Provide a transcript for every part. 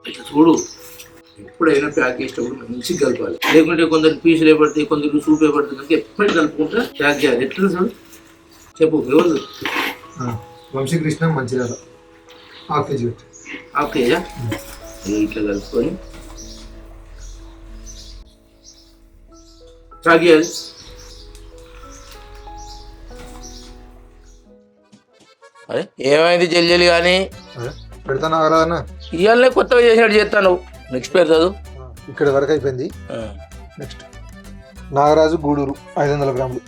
ఇట్లా చూడు, ఎప్పుడైనా ప్యాక్ చేసేటప్పుడు మంచిగా కలపాలి. లేకుంటే కొందరు పీసులు ఏపడతాయి, కొందరు సూప్ ఏపడుతుంది కనుక ఎప్పుడు కలుపుకుంటా ప్యాక్ చేయాలి. ఎట్లా చూడు చెప్పు ఎవరు? వంశీకృష్ణ మంచిర్యాల హాఫ్ కేజీ పెట్టి. హాఫ్ కేజా? ఇట్లా కలుపుకొని తాగేయాలి. అరే ఏమైంది జల్జలి కానీ పెడతాను ఆరాధన. ఇవాళనే కొత్తగా చేసినట్టు చేస్తాను. నెక్స్ట్ పేరు చదువు. ఇక్కడ వరకు అయిపోయింది. నెక్స్ట్ నాగరాజు గూడూరు 500 గ్రాములు.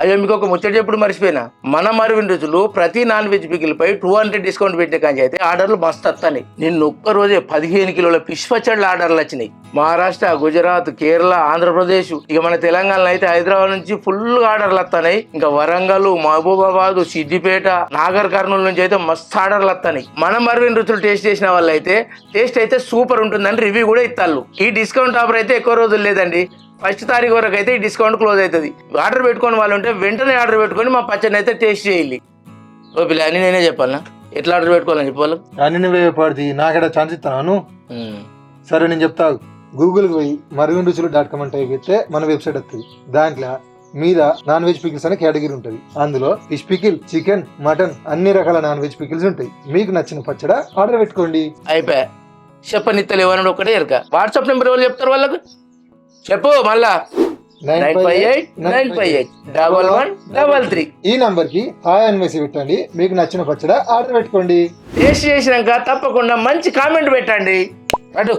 అయ్యో మీకు ఒక ముచ్చట చెప్పుడు మర్చిపోయినా. మన మరువిన్ రుచులు ప్రతి నాన్ వెజ్ పికిల్పై 200 డిస్కౌంట్ పెట్టే కానీ అయితే ఆర్డర్లు మస్తు వస్తాయి. నిన్న ఒక్కరోజే 15 కిలోల ఫిష్ పచ్చళ్ళ ఆర్డర్లు వచ్చినాయి. మహారాష్ట్ర, గుజరాత్, కేరళ, ఆంధ్రప్రదేశ్, ఇక మన తెలంగాణలో అయితే హైదరాబాద్ నుంచి ఫుల్ ఆర్డర్లు వస్తున్నాయి. ఇంకా వరంగల్, మహబూబాబాద్, సిద్దిపేట, నాగర్ కర్నూలు నుంచి అయితే మస్తు ఆర్డర్లు వస్తున్నాయి. మన మరువిన్ రుచులు టేస్ట్ చేసిన వాళ్ళు అయితే టేస్ట్ అయితే సూపర్ ఉంటుందని రివ్యూ కూడా ఇస్తారు. ఈ డిస్కౌంట్ ఆఫర్ అయితే ఎక్కువ రోజులు లేదండి. 1 తారీఖు వరకు అయితే ఈ డిస్కౌంట్ క్లోజ్ అవుతుంది. ఆర్డర్ పెట్టుకుని వాళ్ళు ఉంటే వెంటనే ఆర్డర్ పెట్టుకొని మా పచ్చడిని అయితే టేస్ట్ చేయాలి. ఓ పిల్ల అని నేనే చెప్పాలనా ఎట్లా ఆర్డర్ పెట్టుకోవాలని చెప్పాలి? అన్ని నువ్వే పడుతుంది, నాకెక్కడ ఛాన్స్ ఇస్తాను. సరే నేను చెప్తా. గూగుల్కి పోయి marvinruchulu.com అని టైప్ చేస్తే మన వెబ్సైట్ వస్తుంది. దాంట్లో మీద నాన్ వెజ్ పికిల్స్ అనే కేటగిరీ ఉంటుంది. అందులో ఫిష్ పికిల్, చికెన్, మటన్ అన్ని రకాల నాన్ వెజ్ పికిల్స్ ఉంటాయి. మీకు నచ్చిన పచ్చడ ఆర్డర్ పెట్టుకోండి. అయిపోయా. చెప్పనిత్తలు ఏమన్నా ఒకటే ఎరక. వాట్సాప్ నెంబర్ ఎవరు చెప్తారు వాళ్ళకు చెప్పు మళ్ళా. 958-958-1133 ఈ నంబర్ కి హాయ్ అని మెసేజ్ పెట్టండి. మీకు నచ్చిన పచ్చడ ఆర్డర్ పెట్టుకోండి. టేస్ట్ చేసినాక తప్పకుండా మంచి కామెంట్ పెట్టండి. అటు